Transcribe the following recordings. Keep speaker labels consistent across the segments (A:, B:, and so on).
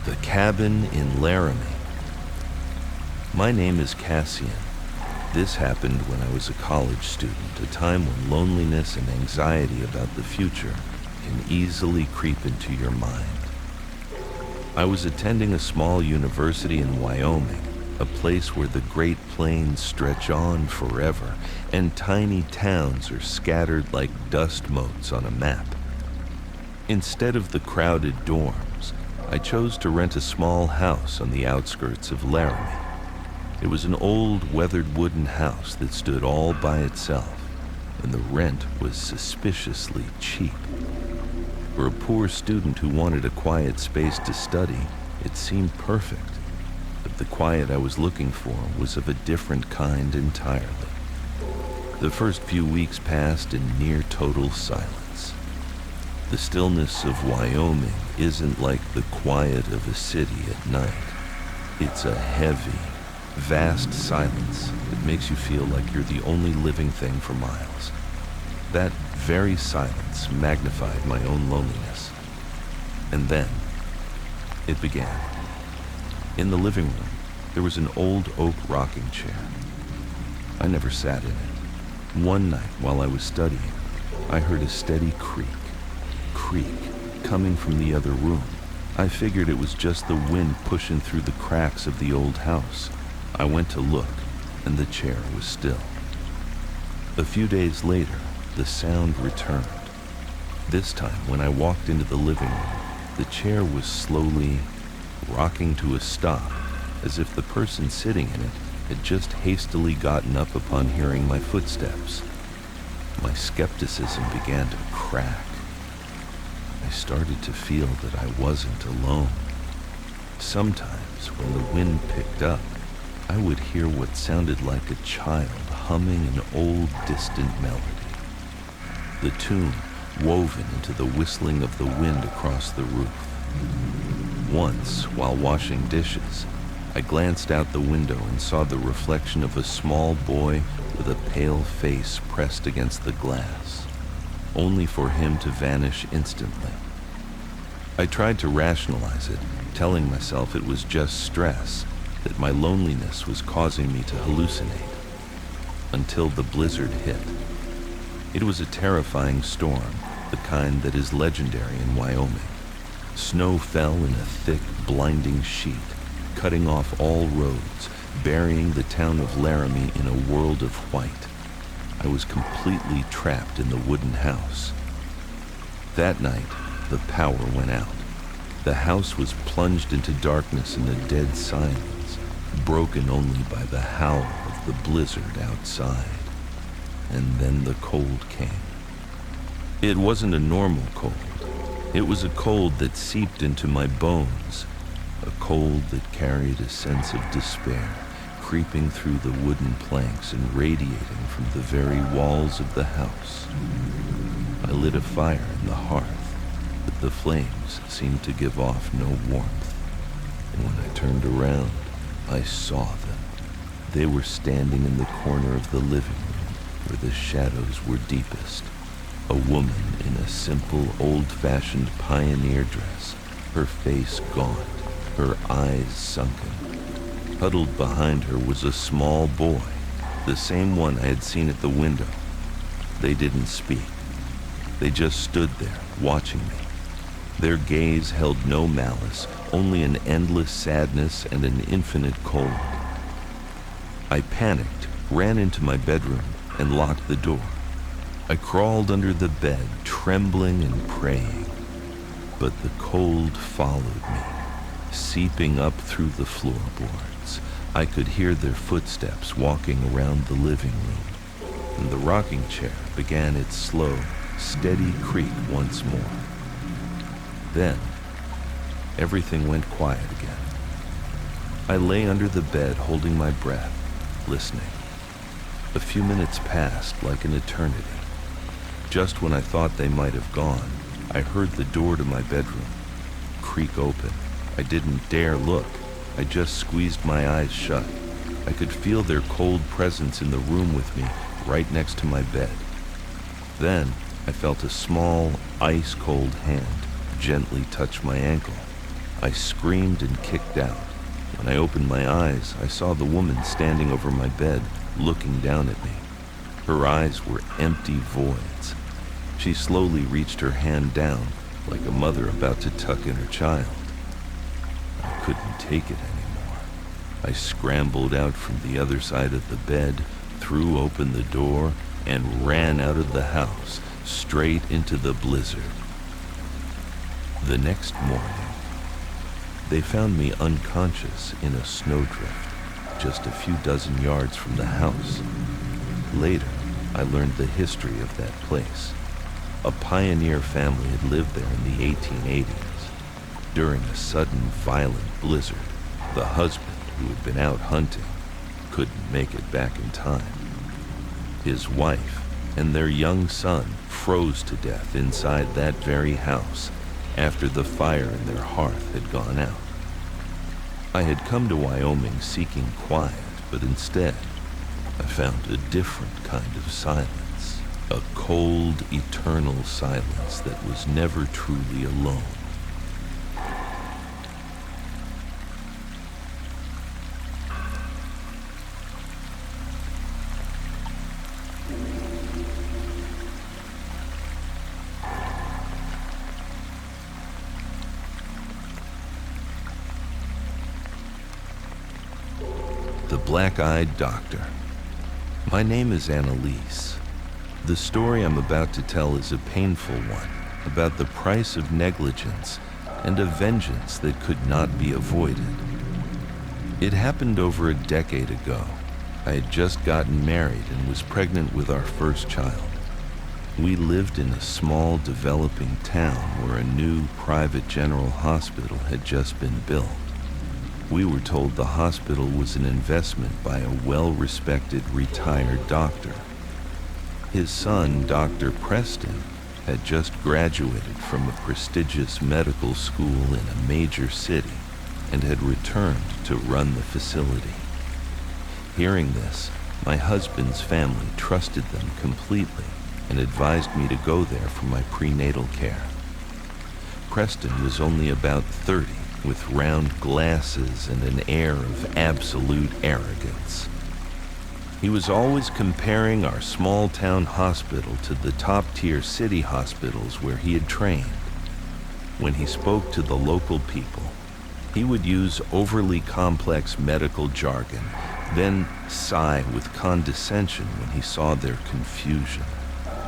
A: The Cabin in Laramie. My name is Cassian. This happened when I was a college student, a time when loneliness and anxiety about the future can easily creep into your mind. I was attending a small university in Wyoming, a place where the Great Plains stretch on forever and tiny towns are scattered like dust motes on a map. Instead of the crowded dorms, I chose to rent a small house on the outskirts of Laramie. It was an old, weathered wooden house that stood all by itself, and the rent was suspiciously cheap. For a poor student who wanted a quiet space to study, it seemed perfect. But the quiet I was looking for was of a different kind entirely. The first few weeks passed in near total silence. The stillness of Wyoming isn't like the quiet of a city at night. It's a heavy, vast silence that makes you feel like you're the only living thing for miles. That very silence magnified my own loneliness. And then, it began. In the living room, there was an old oak rocking chair. I never sat in it. One night while I was studying, I heard a steady creak coming from the other room. I figured it was just the wind pushing through the cracks of the old house. I went to look, and the chair was still. A few days later, the sound returned. This time, when I walked into the living room, the chair was slowly rocking to a stop, as if the person sitting in it had just hastily gotten up upon hearing my footsteps. My skepticism began to crack. I started to feel that I wasn't alone. Sometimes, when the wind picked up, I would hear what sounded like a child humming an old, distant melody. The tune woven into the whistling of the wind across the roof. Once, while washing dishes, I glanced out the window and saw the reflection of a small boy with a pale face pressed against the glass, only for him to vanish instantly. I tried to rationalize it, telling myself it was just stress, that my loneliness was causing me to hallucinate, until the blizzard hit. It was a terrifying storm, the kind that is legendary in Wyoming. Snow fell in a thick, blinding sheet, cutting off all roads, burying the town of Laramie in a world of white. I was completely trapped in the wooden house. That night, the power went out. The house was plunged into darkness and a dead silence, broken only by the howl of the blizzard outside. And then the cold came. It wasn't a normal cold. It was a cold that seeped into my bones, a cold that carried a sense of despair, creeping through the wooden planks and radiating from the very walls of the house. I lit a fire in the hearth, but the flames seemed to give off no warmth. And when I turned around, I saw them. They were standing in the corner of the living room where the shadows were deepest. A woman in a simple, old-fashioned pioneer dress, her face gaunt, her eyes sunken. Huddled behind her was a small boy, the same one I had seen at the window. They didn't speak. They just stood there, watching me. Their gaze held no malice, only an endless sadness and an infinite cold. I panicked, ran into my bedroom, and locked the door. I crawled under the bed, trembling and praying. But the cold followed me, seeping up through the floorboards. I could hear their footsteps walking around the living room, and the rocking chair began its slow, steady creak once more. Then, everything went quiet again. I lay under the bed holding my breath, listening. A few minutes passed like an eternity. Just when I thought they might have gone, I heard the door to my bedroom creak open. I didn't dare look. I just squeezed my eyes shut. I could feel their cold presence in the room with me, right next to my bed. Then, I felt a small, ice-cold hand gently touch my ankle. I screamed and kicked out. When I opened my eyes, I saw the woman standing over my bed, looking down at me. Her eyes were empty voids. She slowly reached her hand down, like a mother about to tuck in her child. I couldn't take it anymore. I scrambled out from the other side of the bed, threw open the door, and ran out of the house, straight into the blizzard. The next morning, they found me unconscious in a snowdrift, just a few dozen yards from the house. Later, I learned the history of that place. A pioneer family had lived there in the 1880s. During a sudden, violent blizzard, the husband, who had been out hunting, couldn't make it back in time. His wife and their young son froze to death inside that very house after the fire in their hearth had gone out. I had come to Wyoming seeking quiet, but instead, I found a different kind of silence. A cold, eternal silence that was never truly alone. The Black-Eyed Doctor. My name is Annalise. The story I'm about to tell is a painful one, about the price of negligence and a vengeance that could not be avoided. It happened over a decade ago. I had just gotten married and was pregnant with our first child. We lived in a small, developing town where a new private general hospital had just been built. We were told the hospital was an investment by a well-respected retired doctor. His son, Dr. Preston, had just graduated from a prestigious medical school in a major city and had returned to run the facility. Hearing this, my husband's family trusted them completely and advised me to go there for my prenatal care. Preston was only about 30, with round glasses and an air of absolute arrogance. He was always comparing our small-town hospital to the top-tier city hospitals where he had trained. When he spoke to the local people, he would use overly complex medical jargon, then sigh with condescension when he saw their confusion,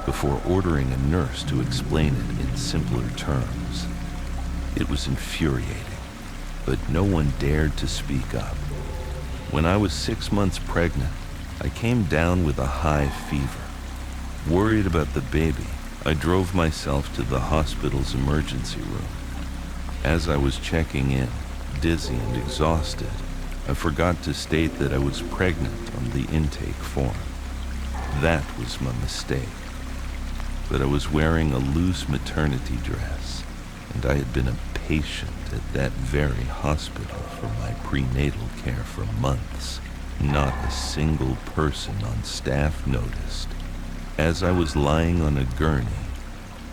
A: before ordering a nurse to explain it in simpler terms. It was infuriating, but no one dared to speak up. When I was 6 months pregnant, I came down with a high fever. Worried about the baby, I drove myself to the hospital's emergency room. As I was checking in, dizzy and exhausted, I forgot to state that I was pregnant on the intake form. That was my mistake. But I was wearing a loose maternity dress, and I had been a patient at that very hospital for my prenatal care for months. Not a single person on staff noticed. As I was lying on a gurney,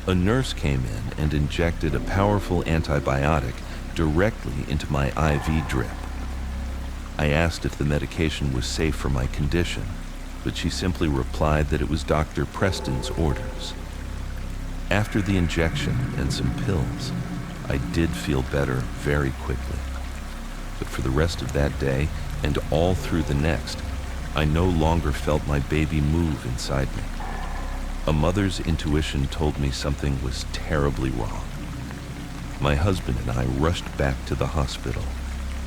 A: a nurse came in and injected a powerful antibiotic directly into my IV drip. I asked if the medication was safe for my condition, but she simply replied that it was Dr. Preston's orders. After the injection and some pills, I did feel better very quickly. But for the rest of that day, and all through the next, I no longer felt my baby move inside me. A mother's intuition told me something was terribly wrong. My husband and I rushed back to the hospital.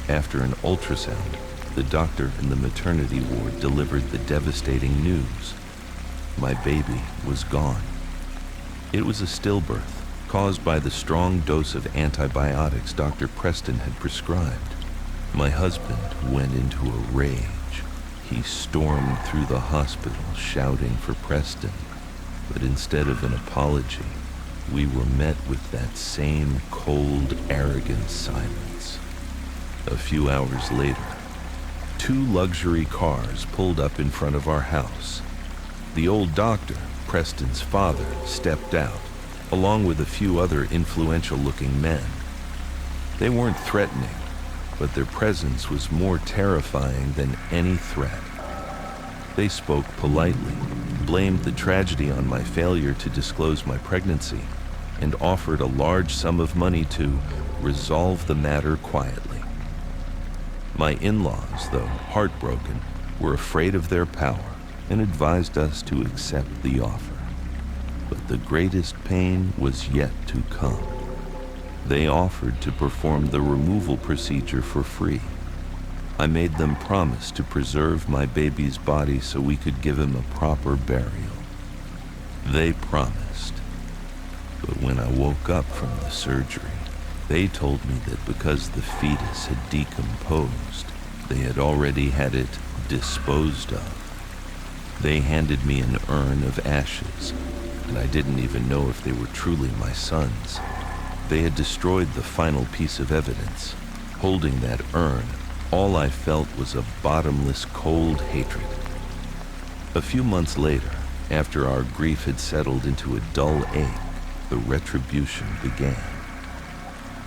A: After an ultrasound, the doctor in the maternity ward delivered the devastating news. My baby was gone. It was a stillbirth, caused by the strong dose of antibiotics Dr. Preston had prescribed. My husband went into a rage. He stormed through the hospital shouting for Preston, but instead of an apology, we were met with that same cold, arrogant silence. A few hours later, 2 luxury cars pulled up in front of our house. The old doctor, Preston's father, stepped out, along with a few other influential-looking men. They weren't threatening, but their presence was more terrifying than any threat. They spoke politely, blamed the tragedy on my failure to disclose my pregnancy, and offered a large sum of money to resolve the matter quietly. My in-laws, though heartbroken, were afraid of their power and advised us to accept the offer. But the greatest pain was yet to come. They offered to perform the removal procedure for free. I made them promise to preserve my baby's body so we could give him a proper burial. They promised. But when I woke up from the surgery, they told me that because the fetus had decomposed, they had already had it disposed of. They handed me an urn of ashes, and I didn't even know if they were truly my sons. They had destroyed the final piece of evidence. Holding that urn, all I felt was a bottomless, cold hatred. A few months later, after our grief had settled into a dull ache, the retribution began.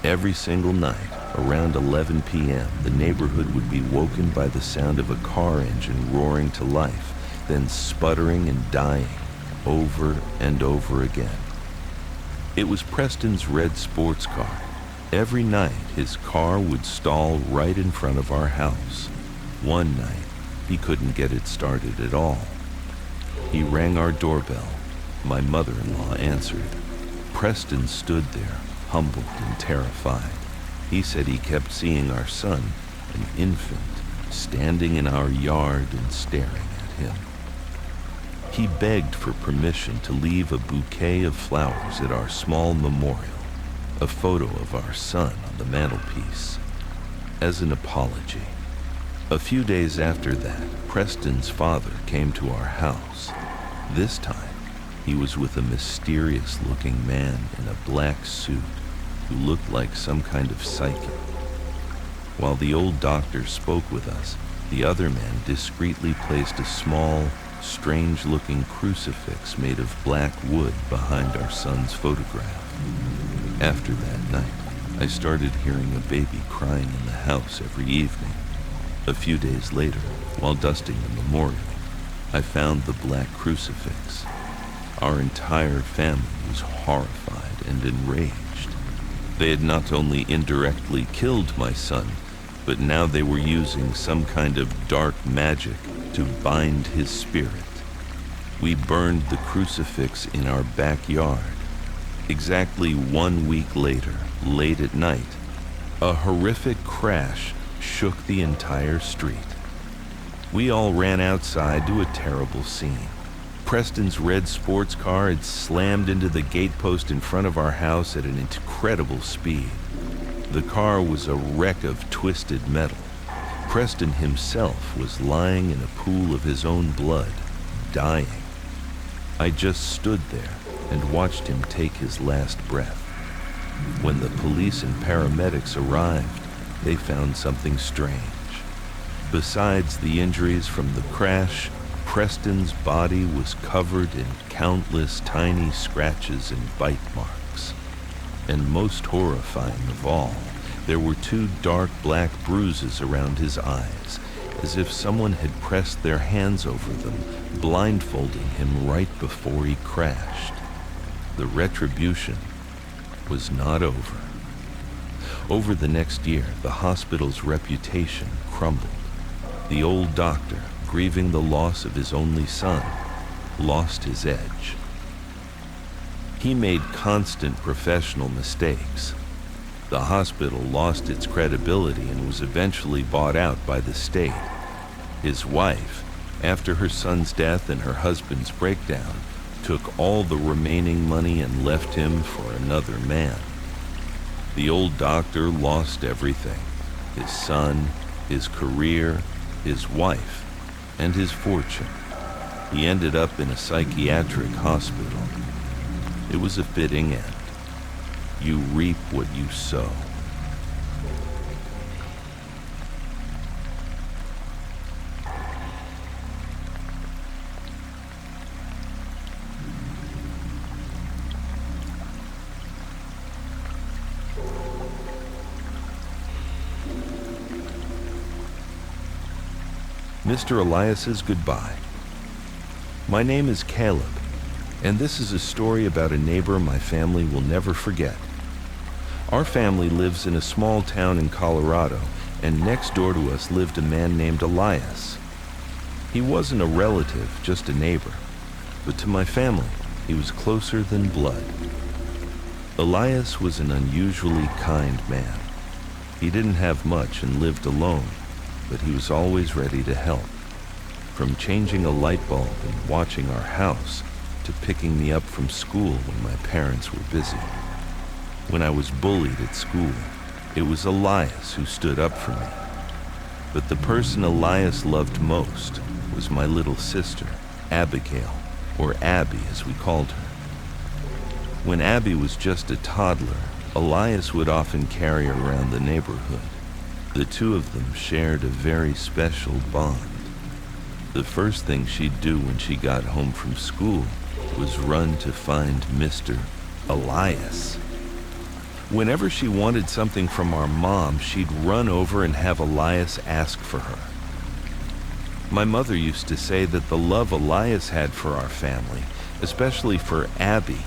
A: Every single night, around 11 p.m., the neighborhood would be woken by the sound of a car engine roaring to life, then sputtering and dying over and over again. It was Preston's red sports car. Every night, his car would stall right in front of our house. One night, he couldn't get it started at all. He rang our doorbell. My mother-in-law answered. Preston stood there, humbled and terrified. He said he kept seeing our son, an infant, standing in our yard and staring at him. He begged for permission to leave a bouquet of flowers at our small memorial, a photo of our son on the mantelpiece, as an apology. A few days after that, Preston's father came to our house. This time, he was with a mysterious-looking man in a black suit who looked like some kind of psychic. While the old doctor spoke with us, the other man discreetly placed a small, strange-looking crucifix made of black wood behind our son's photograph. After that night, I started hearing a baby crying in the house every evening. A few days later, while dusting the memorial, I found the black crucifix. Our entire family was horrified and enraged. They had not only indirectly killed my son, but now they were using some kind of dark magic to bind his spirit. We burned the crucifix in our backyard. Exactly 1 week later, late at night, a horrific crash shook the entire street. We all ran outside to a terrible scene. Preston's red sports car had slammed into the gatepost in front of our house at an incredible speed. The car was a wreck of twisted metal. Preston himself was lying in a pool of his own blood, dying. I just stood there and watched him take his last breath. When the police and paramedics arrived, they found something strange. Besides the injuries from the crash, Preston's body was covered in countless tiny scratches and bite marks. And most horrifying of all, there were 2 dark black bruises around his eyes, as if someone had pressed their hands over them, blindfolding him right before he crashed. The retribution was not over. Over the next year, the hospital's reputation crumbled. The old doctor, grieving the loss of his only son, lost his edge. He made constant professional mistakes. The hospital lost its credibility and was eventually bought out by the state. His wife, after her son's death and her husband's breakdown, took all the remaining money and left him for another man. The old doctor lost everything: his son, his career, his wife, and his fortune. He ended up in a psychiatric hospital. It was a fitting end. You reap what you sow. Mr. ELIAS'S Goodbye. My name is Caleb, and this is a story about a neighbor my family will never forget. Our family lives in a small town in Colorado, and next door to us lived a man named Elias. He wasn't a relative, just a neighbor, but to my family, he was closer than blood. Elias was an unusually kind man. He didn't have much and lived alone, but he was always ready to help. From changing a light bulb and watching our house, to picking me up from school when my parents were busy. When I was bullied at school, it was Elias who stood up for me. But the person Elias loved most was my little sister, Abigail, or Abby as we called her. When Abby was just a toddler, Elias would often carry her around the neighborhood. The two of them shared a very special bond. The first thing she'd do when she got home from school was run to find Mr. Elias. Whenever she wanted something from our mom, she'd run over and have Elias ask for her. My mother used to say that the love Elias had for our family, especially for Abby,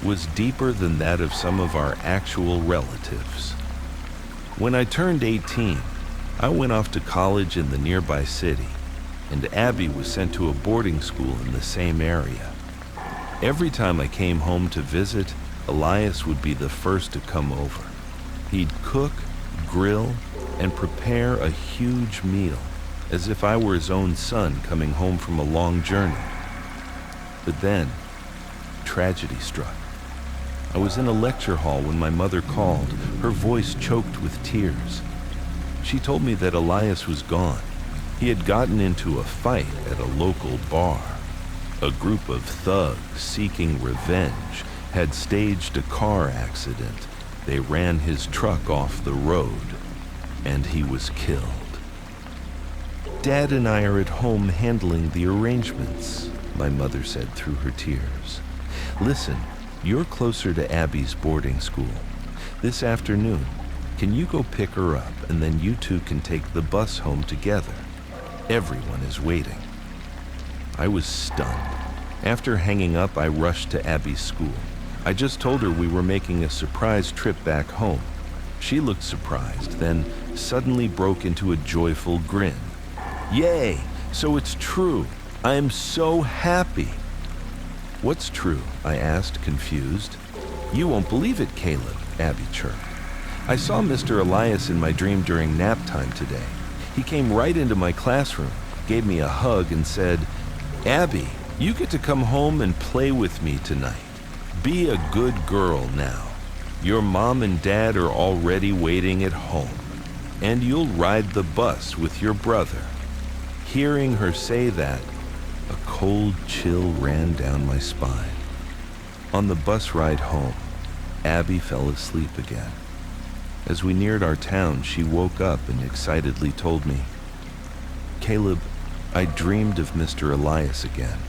A: was deeper than that of some of our actual relatives. When I turned 18, I went off to college in the nearby city, and Abby was sent to a boarding school in the same area. Every time I came home to visit, Elias would be the first to come over. He'd cook, grill, and prepare a huge meal, as if I were his own son coming home from a long journey. But then, tragedy struck. I was in a lecture hall when my mother called, her voice choked with tears. She told me that Elias was gone. He had gotten into a fight at a local bar. A group of thugs seeking revenge had staged a car accident. They ran his truck off the road, and he was killed. Dad and I are at home handling the arrangements, my mother said through her tears. Listen, you're closer to Abby's boarding school. This afternoon, can you go pick her up, and then you two can take the bus home together? Everyone is waiting. I was stunned. After hanging up, I rushed to Abby's school. I just told her we were making a surprise trip back home. She looked surprised, then suddenly broke into a joyful grin. Yay! So it's true. I am so happy. What's true? I asked, confused. You won't believe it, Caleb, Abby chirped. I saw Mr. Elias in my dream during nap time today. He came right into my classroom, gave me a hug, and said, Abby, you get to come home and play with me tonight. Be a good girl now. Your mom and dad are already waiting at home, and you'll ride the bus with your brother. Hearing her say that, a cold chill ran down my spine. On the bus ride home, Abby fell asleep again. As we neared our town, she woke up and excitedly told me, Caleb, I dreamed of Mr. Elias again.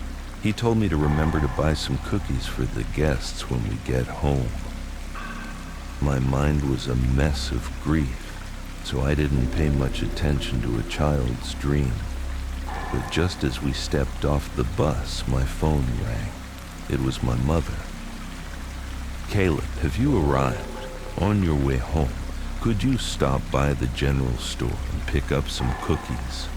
A: He told me to remember to buy some cookies for the guests when we get home. My mind was a mess of grief, so I didn't pay much attention to a child's dream. But just as we stepped off the bus, my phone rang. It was my mother. Caleb, have you arrived? On your way home, could you stop by the general store and pick up some cookies?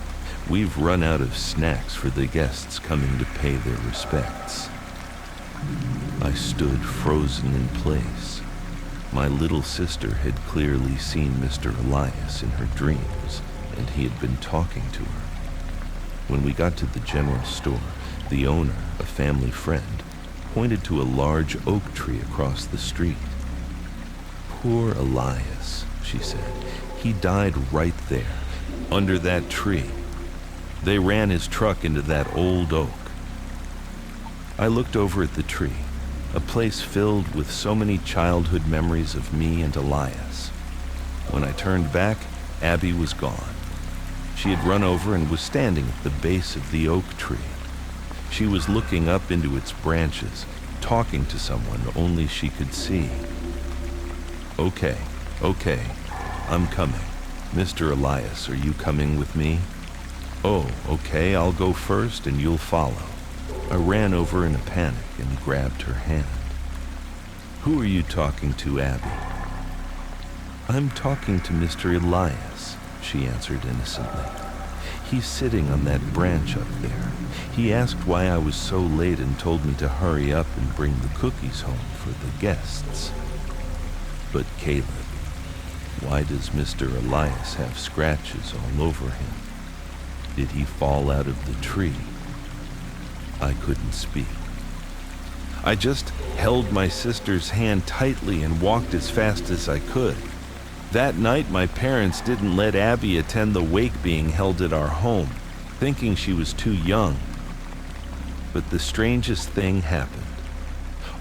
A: We've run out of snacks for the guests coming to pay their respects. I stood frozen in place. My little sister had clearly seen Mr. Elias in her dreams, and he had been talking to her. When we got to the general store, the owner, a family friend, pointed to a large oak tree across the street. Poor Elias, she said. He died right there, under that tree. They ran his truck into that old oak. I looked over at the tree, a place filled with so many childhood memories of me and Elias. When I turned back, Abby was gone. She had run over and was standing at the base of the oak tree. She was looking up into its branches, talking to someone only she could see. Okay, I'm coming. Mr. Elias, are you coming with me? "Oh, okay, I'll go first and you'll follow." I ran over in a panic and grabbed her hand. "Who are you talking to, Abby?" "I'm talking to Mr. Elias," she answered innocently. "He's sitting on that branch up there. He asked why I was so late and told me to hurry up and bring the cookies home for the guests." "But Caleb, why does Mr. Elias have scratches all over him? Did he fall out of the tree?" I couldn't speak. I just held my sister's hand tightly and walked as fast as I could. That night, my parents didn't let Abby attend the wake being held at our home, thinking she was too young. But the strangest thing happened.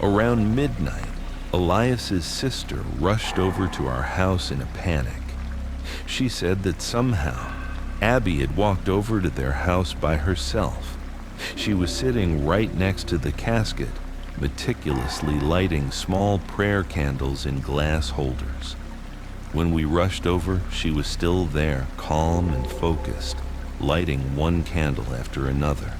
A: Around midnight, Elias's sister rushed over to our house in a panic. She said that somehow Abby had walked over to their house by herself. She was sitting right next to the casket, meticulously lighting small prayer candles in glass holders. When we rushed over, she was still there, calm and focused, lighting one candle after another.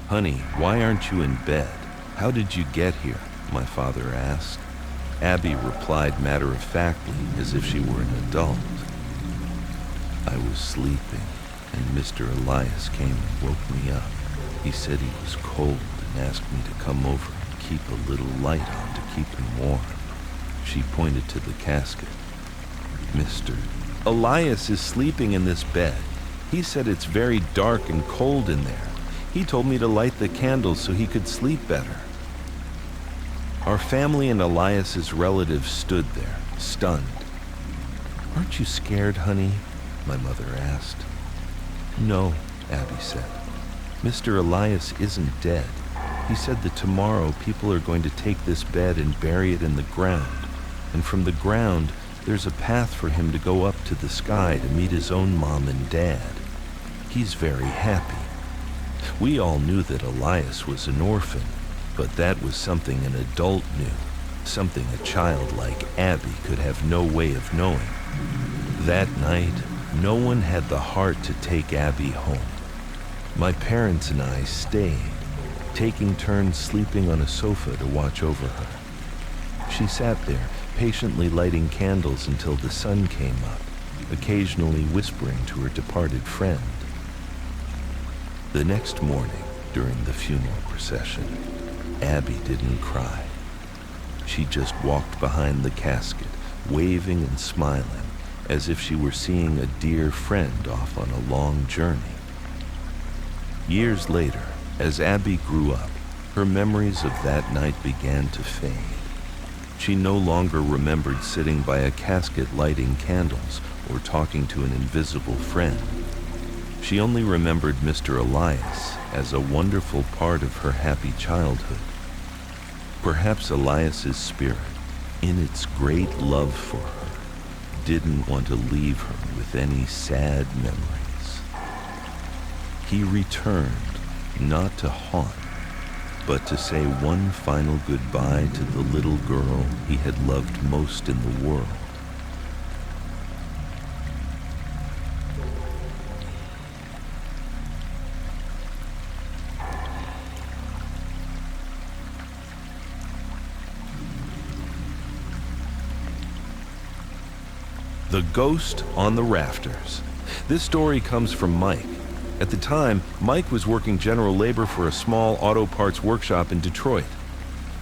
A: "Honey, why aren't you in bed? How did you get here?" my father asked. Abby replied matter-of-factly, as if she were an adult. "I was sleeping, and Mr. Elias came and woke me up. He said he was cold and asked me to come over and keep a little light on to keep him warm." She pointed to the casket. "Mr. Elias is sleeping in this bed. He said it's very dark and cold in there. He told me to light the candles so he could sleep better." Our family and Elias's relatives stood there, stunned. "Aren't you scared, honey?" my mother asked. "No," Abby said. "Mr. Elias isn't dead. He said that tomorrow people are going to take this bed and bury it in the ground. And from the ground, there's a path for him to go up to the sky to meet his own mom and dad. He's very happy." We all knew that Elias was an orphan, but that was something an adult knew, something a child like Abby could have no way of knowing. That night, no one had the heart to take Abby home. My parents and I stayed, taking turns sleeping on a sofa to watch over her. She sat there, patiently lighting candles until the sun came up, occasionally whispering to her departed friend. The next morning, during the funeral procession, Abby didn't cry. She just walked behind the casket, waving and smiling, as if she were seeing a dear friend off on a long journey. Years later, as Abby grew up, her memories of that night began to fade. She no longer remembered sitting by a casket lighting candles or talking to an invisible friend. She only remembered Mr. Elias as a wonderful part of her happy childhood. Perhaps Elias's spirit, in its great love for her, didn't want to leave her with any sad memories. He returned, not to haunt, but to say one final goodbye to the little girl he had loved most in the world. The Ghost on the Rafters. This story comes from Mike. At the time, Mike was working general labor for a small auto parts workshop in Detroit.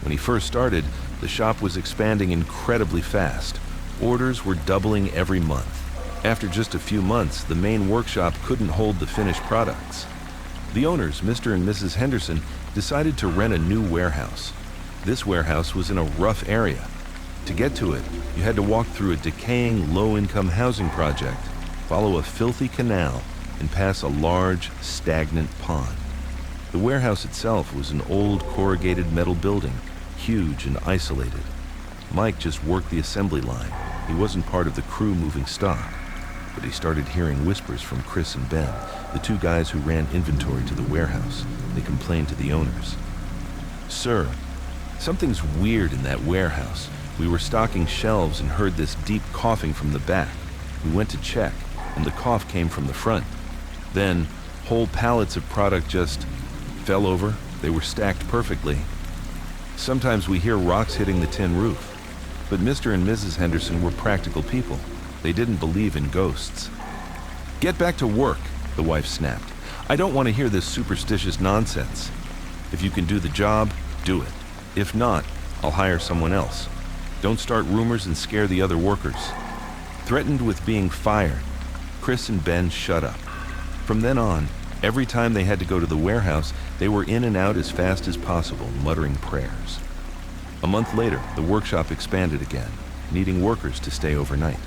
A: When he first started, the shop was expanding incredibly fast. Orders were doubling every month. After just a few months, the main workshop couldn't hold the finished products. The owners, Mr. and Mrs. Henderson, decided to rent a new warehouse. This warehouse was in a rough area. To get to it, you had to walk through a decaying, low-income housing project, follow a filthy canal, and pass a large, stagnant pond. The warehouse itself was an old corrugated metal building, huge and isolated. Mike just worked the assembly line. He wasn't part of the crew moving stock. But he started hearing whispers from Chris and Ben, the two guys who ran inventory to the warehouse. They complained to the owners. "Sir, something's weird in that warehouse. We were stocking shelves and heard this deep coughing from the back. We went to check, and the cough came from the front." Then, whole pallets of product just fell over. They were stacked perfectly. Sometimes we hear rocks hitting the tin roof. But Mr. and Mrs. Henderson were practical people. They didn't believe in ghosts. "Get back to work," the wife snapped. "I don't want to hear this superstitious nonsense. If you can do the job, do it. If not, I'll hire someone else. Don't start rumors and scare the other workers." Threatened with being fired, Chris and Ben shut up. From then on, every time they had to go to the warehouse, they were in and out as fast as possible, muttering prayers. A month later, the workshop expanded again, needing workers to stay overnight.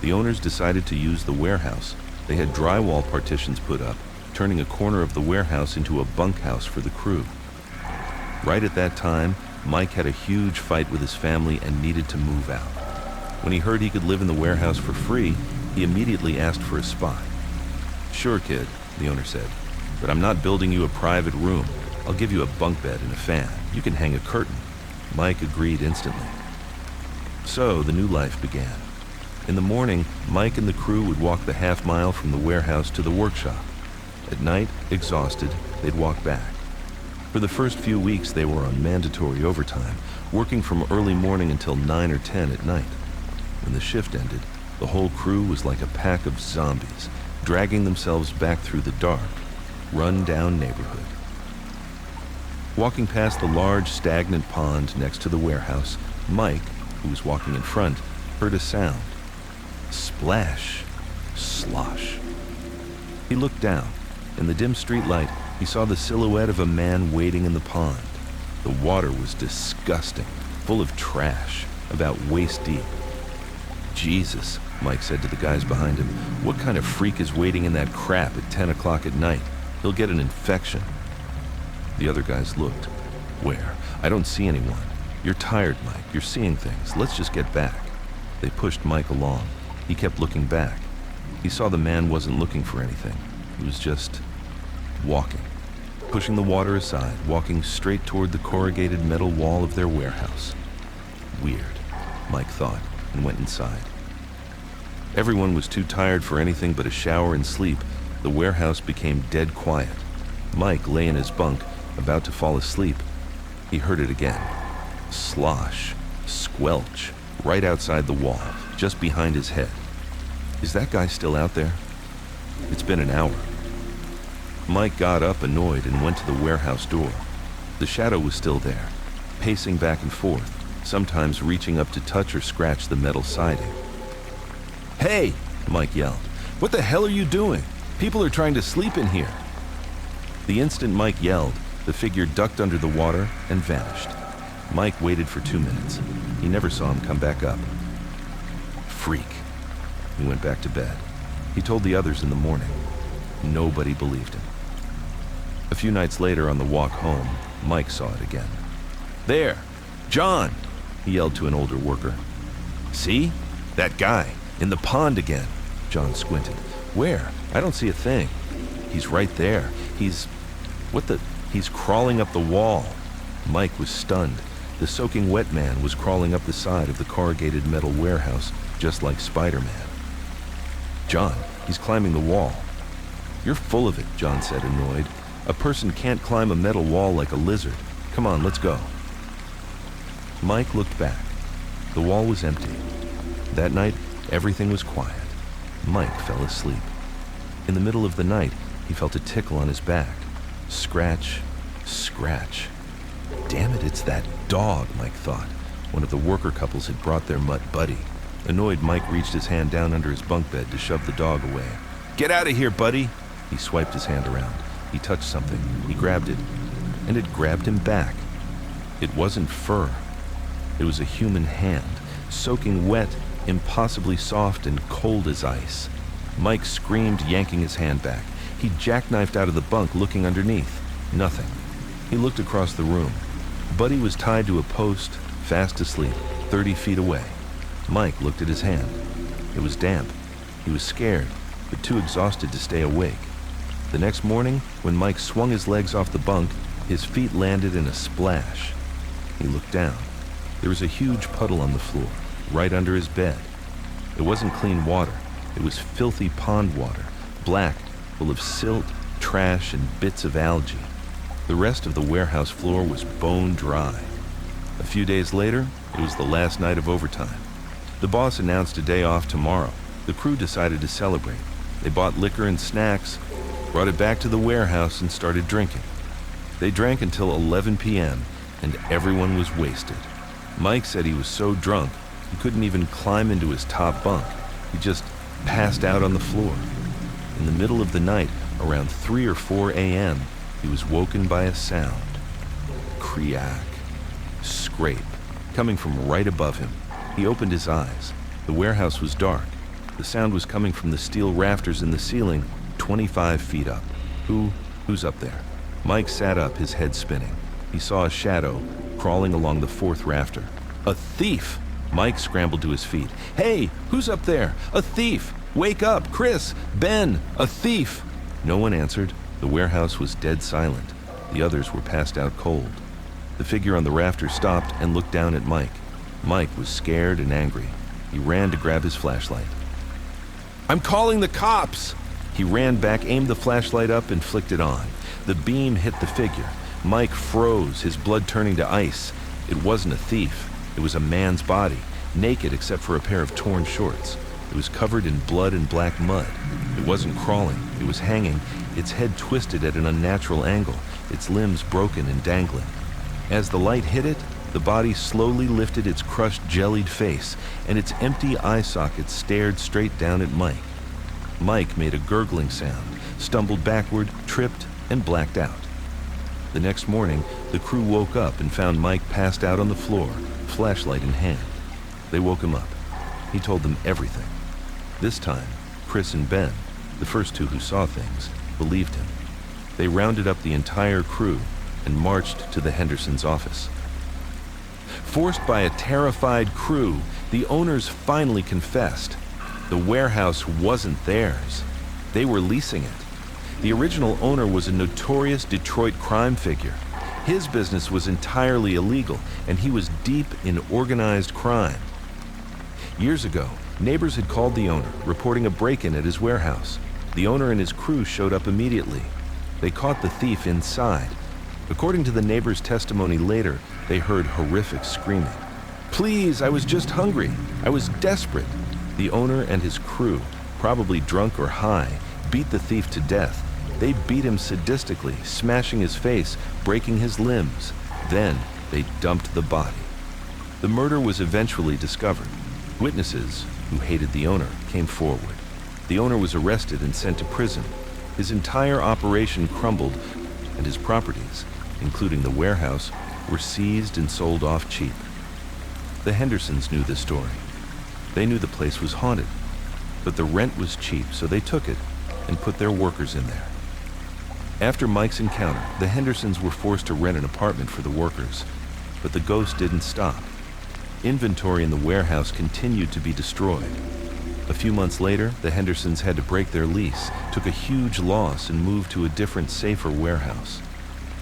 A: The owners decided to use the warehouse. They had drywall partitions put up, turning a corner of the warehouse into a bunkhouse for the crew. Right at that time, Mike had a huge fight with his family and needed to move out. When he heard he could live in the warehouse for free, he immediately asked for a spot. "Sure, kid," the owner said, "but I'm not building you a private room. I'll give you a bunk bed and a fan. You can hang a curtain." Mike agreed instantly. So the new life began. In the morning, Mike and the crew would walk the half-mile from the warehouse to the workshop. At night, exhausted, they'd walk back. For the first few weeks, they were on mandatory overtime, working from early morning until 9 or 10 at night. When the shift ended, the whole crew was like a pack of zombies, dragging themselves back through the dark, run-down neighborhood. Walking past the large, stagnant pond next to the warehouse, Mike, who was walking in front, heard a sound. Splash, slosh. He looked down. In the dim streetlight, he saw the silhouette of a man wading in the pond. The water was disgusting, full of trash, about waist deep. "Jesus," Mike said to the guys behind him, "what kind of freak is wading in that crap at 10 o'clock at night? He'll get an infection." The other guys looked. "Where? I don't see anyone." "You're tired, Mike. You're seeing things. Let's just get back." They pushed Mike along. He kept looking back. He saw the man wasn't looking for anything. He was just walking, pushing the water aside, walking straight toward the corrugated metal wall of their warehouse. Weird, Mike thought, and went inside. Everyone was too tired for anything but a shower and sleep. The warehouse became dead quiet. Mike lay in his bunk, about to fall asleep. He heard it again. Slosh, squelch, right outside the wall, just behind his head. Is that guy still out there? It's been an hour. Mike got up, annoyed, and went to the warehouse door. The shadow was still there, pacing back and forth, sometimes reaching up to touch or scratch the metal siding. "Hey!" Mike yelled. "What the hell are you doing? People are trying to sleep in here." The instant Mike yelled, the figure ducked under the water and vanished. Mike waited for 2 minutes. He never saw him come back up. Freak. He went back to bed. He told the others in the morning. Nobody believed him. A few nights later, on the walk home, Mike saw it again. "There! John!" he yelled to an older worker. "See? That guy! In the pond again!" John squinted. "Where? I don't see a thing." "He's right there. He's crawling up the wall." Mike was stunned. The soaking wet man was crawling up the side of the corrugated metal warehouse, just like Spider-Man. "John, he's climbing the wall." "You're full of it," John said, annoyed. "A person can't climb a metal wall like a lizard. Come on, let's go." Mike looked back. The wall was empty. That night, everything was quiet. Mike fell asleep. In the middle of the night, he felt a tickle on his back. Scratch, scratch. Damn it, it's that dog, Mike thought. One of the worker couples had brought their mutt buddy. Annoyed, Mike reached his hand down under his bunk bed to shove the dog away. "Get out of here, buddy!" He swiped his hand around. He touched something. He grabbed it. And it grabbed him back. It wasn't fur. It was a human hand, soaking wet, impossibly soft and cold as ice. Mike screamed, yanking his hand back. He jackknifed out of the bunk, looking underneath. Nothing. He looked across the room. Buddy was tied to a post, fast asleep, 30 feet away. Mike looked at his hand. It was damp. He was scared, but too exhausted to stay awake. The next morning, when Mike swung his legs off the bunk, his feet landed in a splash. He looked down. There was a huge puddle on the floor, right under his bed. It wasn't clean water. It was filthy pond water, black full of silt, trash, and bits of algae. The rest of the warehouse floor was bone dry. A few days later, it was the last night of overtime. The boss announced a day off tomorrow. The crew decided to celebrate. They bought liquor and snacks, brought it back to the warehouse, and started drinking. They drank until 11 p.m., and everyone was wasted. Mike said he was so drunk he couldn't even climb into his top bunk. He just passed out on the floor. In the middle of the night, around 3 or 4 a.m., he was woken by a sound. Creak. Scrape. Coming from right above him. He opened his eyes. The warehouse was dark. The sound was coming from the steel rafters in the ceiling, 25 feet up. Who's up there? Mike sat up, his head spinning. He saw a shadow crawling along the 4th rafter. A thief! Mike scrambled to his feet. Hey, who's up there? A thief! Wake up, Chris! Ben! A thief! No one answered. The warehouse was dead silent. The others were passed out cold. The figure on the rafter stopped and looked down at Mike. Mike was scared and angry. He ran to grab his flashlight. I'm calling the cops! He ran back, aimed the flashlight up, and flicked it on. The beam hit the figure. Mike froze, his blood turning to ice. It wasn't a thief. It was a man's body, naked except for a pair of torn shorts. It was covered in blood and black mud. It wasn't crawling. It was hanging, its head twisted at an unnatural angle, its limbs broken and dangling. As the light hit it, the body slowly lifted its crushed, jellied face, and its empty eye sockets stared straight down at Mike. Mike made a gurgling sound, stumbled backward, tripped, and blacked out. The next morning, the crew woke up and found Mike passed out on the floor, flashlight in hand. They woke him up. He told them everything. This time, Chris and Ben, the first two who saw things, believed him. They rounded up the entire crew and marched to the Hendersons' office. Forced by a terrified crew, the owners finally confessed. The warehouse wasn't theirs. They were leasing it. The original owner was a notorious Detroit crime figure. His business was entirely illegal, and he was deep in organized crime. Years ago, neighbors had called the owner, reporting a break-in at his warehouse. The owner and his crew showed up immediately. They caught the thief inside. According to the neighbors' testimony later, they heard horrific screaming. Please, I was just hungry. I was desperate. The owner and his crew, probably drunk or high, beat the thief to death. They beat him sadistically, smashing his face, breaking his limbs. Then they dumped the body. The murder was eventually discovered. Witnesses, who hated the owner, came forward. The owner was arrested and sent to prison. His entire operation crumbled, and his properties, including the warehouse, were seized and sold off cheap. The Hendersons knew this story. They knew the place was haunted, but the rent was cheap, so they took it and put their workers in there. After Mike's encounter, the Hendersons were forced to rent an apartment for the workers, but the ghost didn't stop. Inventory in the warehouse continued to be destroyed. A few months later, the Hendersons had to break their lease, took a huge loss, and moved to a different, safer warehouse.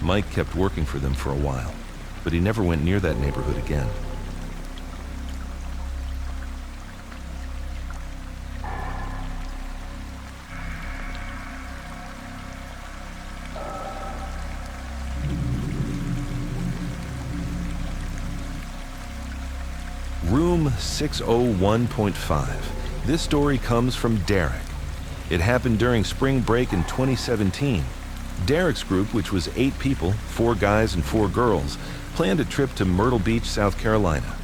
A: Mike kept working for them for a while, but he never went near that neighborhood again. Room 601.5. This story comes from Derek. It happened during spring break in 2017. Derek's group, which was 8 people, 4 guys and 4 girls, planned a trip to Myrtle Beach, South Carolina.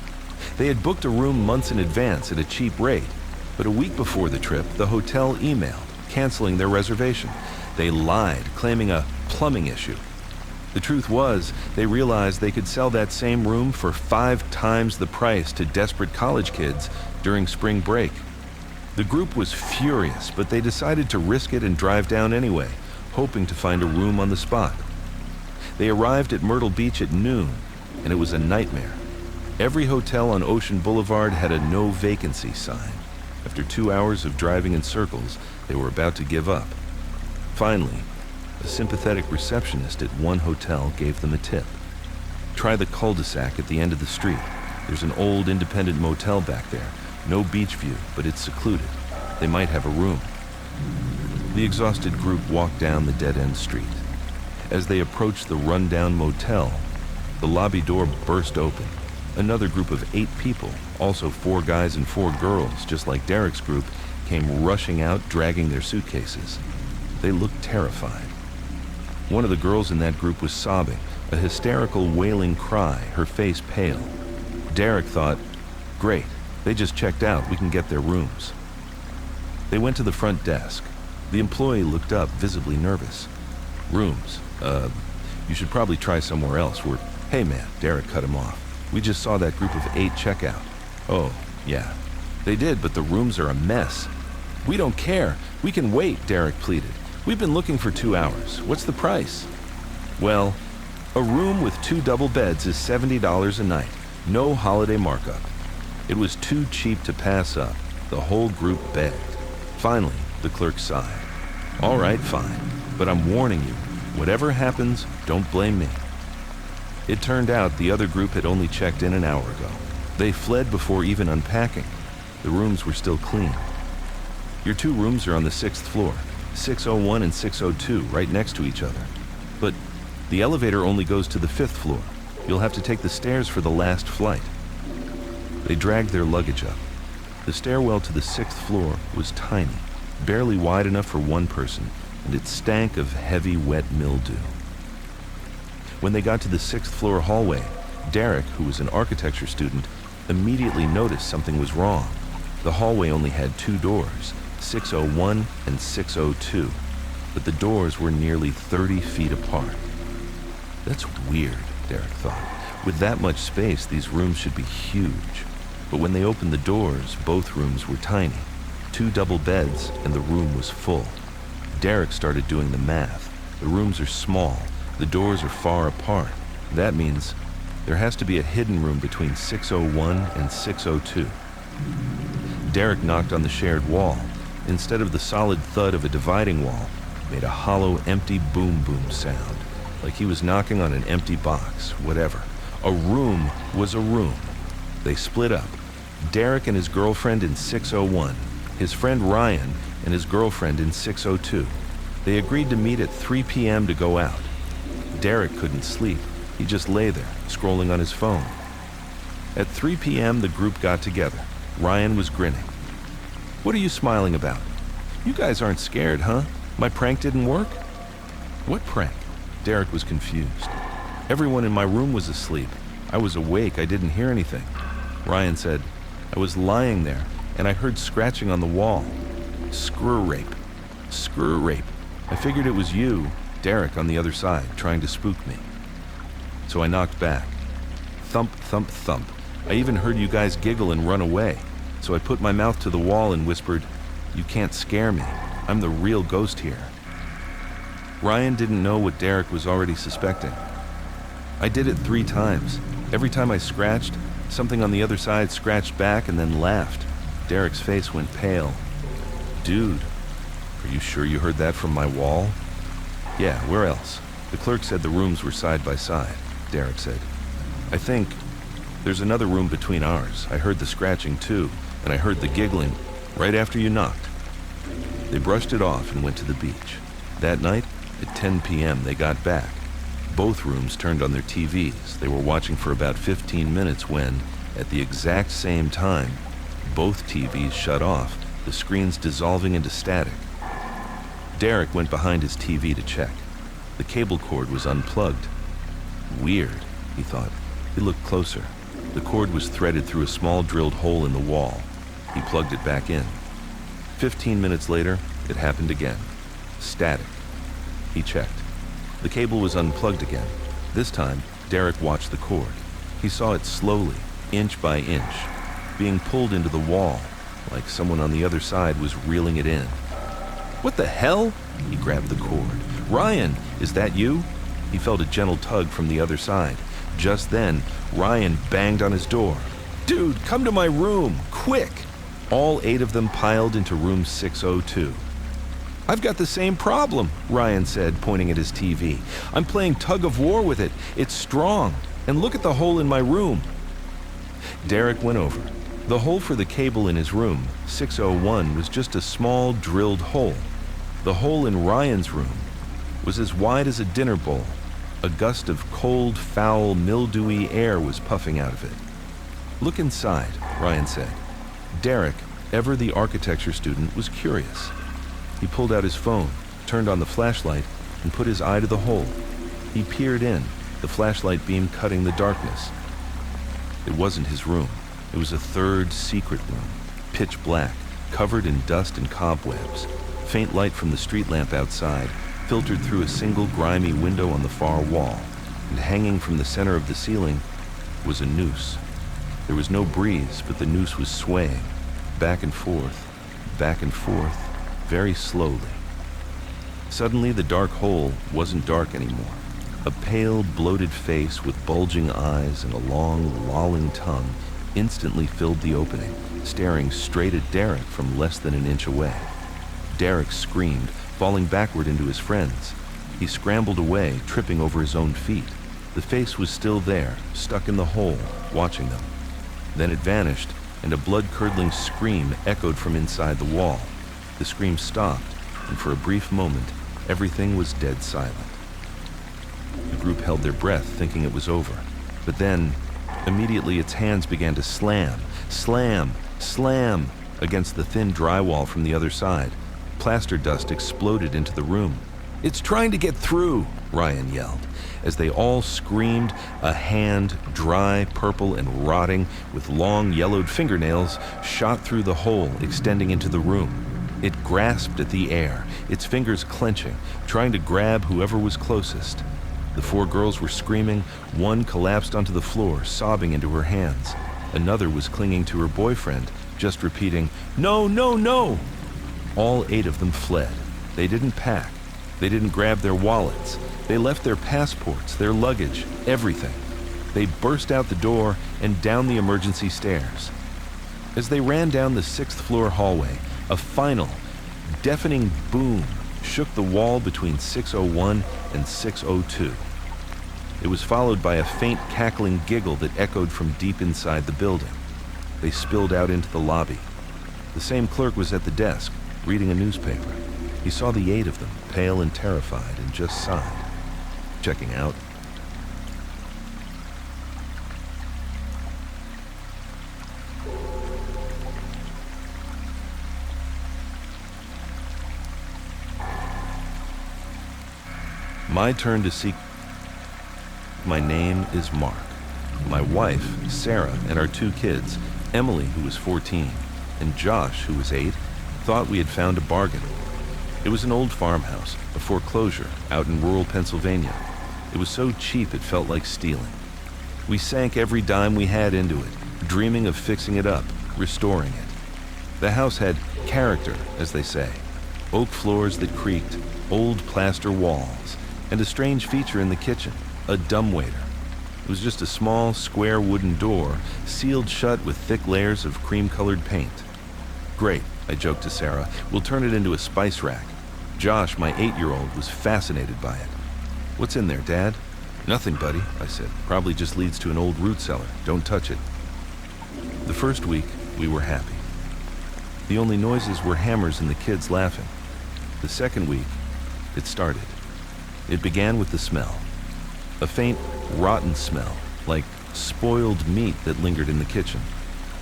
A: They had booked a room months in advance at a cheap rate, but a week before the trip, the hotel emailed, canceling their reservation. They lied, claiming a plumbing issue. The truth was, they realized they could sell that same room for 5 times the price to desperate college kids during spring break. The group was furious, but they decided to risk it and drive down anyway, hoping to find a room on the spot. They arrived at Myrtle Beach at noon, and it was a nightmare. Every hotel on Ocean Boulevard had a no vacancy sign. After 2 hours of driving in circles, they were about to give up. Finally, a sympathetic receptionist at one hotel gave them a tip. Try the cul-de-sac at the end of the street. There's an old independent motel back there. No beach view, but it's secluded. They might have a room. The exhausted group walked down the dead-end street. As they approached the rundown motel, the lobby door burst open. Another group of 8 people, also 4 guys and 4 girls, just like Derek's group, came rushing out, dragging their suitcases. They looked terrified. One of the girls in that group was sobbing, a hysterical wailing cry, her face pale. Derek thought, great, they just checked out, we can get their rooms. They went to the front desk. The employee looked up, visibly nervous. Rooms? You should probably try somewhere else. Hey man, Derek cut him off. We just saw that group of 8 check out. Oh, yeah. They did, but the rooms are a mess. We don't care. We can wait, Derek pleaded. We've been looking for 2 hours. What's the price? Well, a room with 2 double beds is $70 a night. No holiday markup. It was too cheap to pass up. The whole group begged. Finally, the clerk sighed. All right, fine. But I'm warning you, whatever happens, don't blame me. It turned out the other group had only checked in an hour ago. They fled before even unpacking. The rooms were still clean. Your 2 rooms are on the 6th floor, 601 and 602, right next to each other. But the elevator only goes to the 5th floor. You'll have to take the stairs for the last flight. They dragged their luggage up. The stairwell to the 6th floor was tiny, barely wide enough for 1 person, and it stank of heavy, wet mildew. When they got to the 6th floor hallway, Derek, who was an architecture student, immediately noticed something was wrong. The hallway only had 2 doors, 601 and 602, but the doors were nearly 30 feet apart. That's weird, Derek thought. With that much space, these rooms should be huge. But when they opened the doors, both rooms were tiny. 2 double beds, and the room was full. Derek started doing the math. The rooms are small. The doors are far apart. That means there has to be a hidden room between 601 and 602. Derek knocked on the shared wall. Instead of the solid thud of a dividing wall, it made a hollow, empty boom-boom sound, like he was knocking on an empty box, whatever. A room was a room. They split up. Derek and his girlfriend in 601, his friend Ryan and his girlfriend in 602. They agreed to meet at 3 p.m. to go out. Derek couldn't sleep. He just lay there, scrolling on his phone. At 3 p.m., the group got together. Ryan was grinning. What are you smiling about? You guys aren't scared, huh? My prank didn't work? What prank? Derek was confused. Everyone in my room was asleep. I was awake. I didn't hear anything. Ryan said, I was lying there, and I heard scratching on the wall. Screw rape. Screw rape. I figured it was you, Derek, on the other side, trying to spook me. So I knocked back. Thump, thump, thump. I even heard you guys giggle and run away. So I put my mouth to the wall and whispered, you can't scare me. I'm the real ghost here. Ryan didn't know what Derek was already suspecting. I did it 3 times. Every time I scratched, something on the other side scratched back and then laughed. Derek's face went pale. Dude, are you sure you heard that from my wall? Yeah, where else? The clerk said the rooms were side by side, Derek said. I think there's another room between ours. I heard the scratching too, and I heard the giggling right after you knocked. They brushed it off and went to the beach. That night, at 10 p.m., they got back. Both rooms turned on their TVs. They were watching for about 15 minutes when, at the exact same time, both TVs shut off, the screens dissolving into static. Derek went behind his TV to check. The cable cord was unplugged. Weird, he thought. He looked closer. The cord was threaded through a small drilled hole in the wall. He plugged it back in. 15 minutes later, it happened again. Static. He checked. The cable was unplugged again. This time, Derek watched the cord. He saw it slowly, inch by inch, being pulled into the wall, like someone on the other side was reeling it in. What the hell? He grabbed the cord. Ryan, is that you? He felt a gentle tug from the other side. Just then, Ryan banged on his door. Dude, come to my room, quick! All 8 of them piled into room 602. I've got the same problem, Ryan said, pointing at his TV. I'm playing tug of war with it. It's strong. And look at the hole in my room. Derek went over. The hole for the cable in his room, 601, was just a small drilled hole. The hole in Ryan's room was as wide as a dinner bowl. A gust of cold, foul, mildewy air was puffing out of it. "Look inside," Ryan said. Derek, ever the architecture student, was curious. He pulled out his phone, turned on the flashlight, and put his eye to the hole. He peered in, the flashlight beam cutting the darkness. It wasn't his room. It was a third secret room, pitch black, covered in dust and cobwebs. Faint light from the street lamp outside filtered through a single grimy window on the far wall, and hanging from the center of the ceiling was a noose. There was no breeze, but the noose was swaying, back and forth, very slowly. Suddenly, the dark hole wasn't dark anymore. A pale, bloated face with bulging eyes and a long, lolling tongue instantly filled the opening, staring straight at Derek from less than an inch away. Derek screamed, falling backward into his friends. He scrambled away, tripping over his own feet. The face was still there, stuck in the hole, watching them. Then it vanished, and a blood-curdling scream echoed from inside the wall. The scream stopped, and for a brief moment, everything was dead silent. The group held their breath, thinking it was over. But then, immediately its hands began to slam against the thin drywall from the other side. Plaster dust exploded into the room. "It's trying to get through," Ryan yelled. As they all screamed, a hand, dry, purple, and rotting, with long, yellowed fingernails, shot through the hole, extending into the room. It grasped at the air, its fingers clenching, trying to grab whoever was closest. The 4 girls were screaming. One collapsed onto the floor, sobbing into her hands. Another was clinging to her boyfriend, just repeating, "No, no, no!" All 8 of them fled. They didn't pack. They didn't grab their wallets. They left their passports, their luggage, everything. They burst out the door and down the emergency stairs. As they ran down the 6th floor hallway, a final, deafening boom shook the wall between 601 and 602. It was followed by a faint cackling giggle that echoed from deep inside the building. They spilled out into the lobby. The same clerk was at the desk, reading a newspaper. He saw the 8 of them, pale and terrified, and just sighed. "Checking out." My turn to seek. My name is Mark. My wife, Sarah, and our 2 kids, Emily, who was 14, and Josh, who was 8, thought we had found a bargain. It was an old farmhouse, a foreclosure, out in rural Pennsylvania. It was so cheap it felt like stealing. We sank every dime we had into it, dreaming of fixing it up, restoring it. The house had character, as they say. Oak floors that creaked, old plaster walls, and a strange feature in the kitchen, a dumbwaiter. It was just a small, square wooden door, sealed shut with thick layers of cream-colored paint. "Great," I joked to Sarah. "We'll turn it into a spice rack." Josh, my 8-year-old, was fascinated by it. "What's in there, Dad?" "Nothing, buddy," I said. "Probably just leads to an old root cellar. Don't touch it." The first week, we were happy. The only noises were hammers and the kids laughing. The second week, it started. It began with the smell. A faint, rotten smell, like spoiled meat that lingered in the kitchen.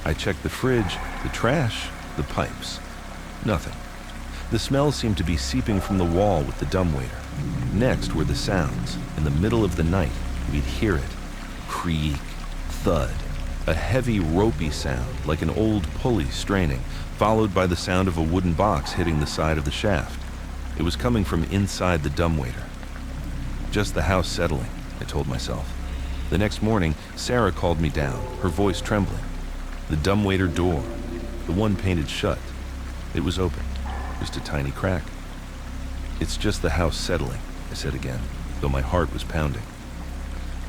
A: I checked the fridge, the trash, the pipes. Nothing. The smell seemed to be seeping from the wall with the dumbwaiter. Next were the sounds. In the middle of the night, we'd hear it. Creak, thud. A heavy, ropey sound, like an old pulley straining, followed by the sound of a wooden box hitting the side of the shaft. It was coming from inside the dumbwaiter. Just the house settling, I told myself. The next morning, Sarah called me down, her voice trembling. The dumbwaiter door, the one painted shut, it was open, just a tiny crack. "It's just the house settling," I said again, though my heart was pounding.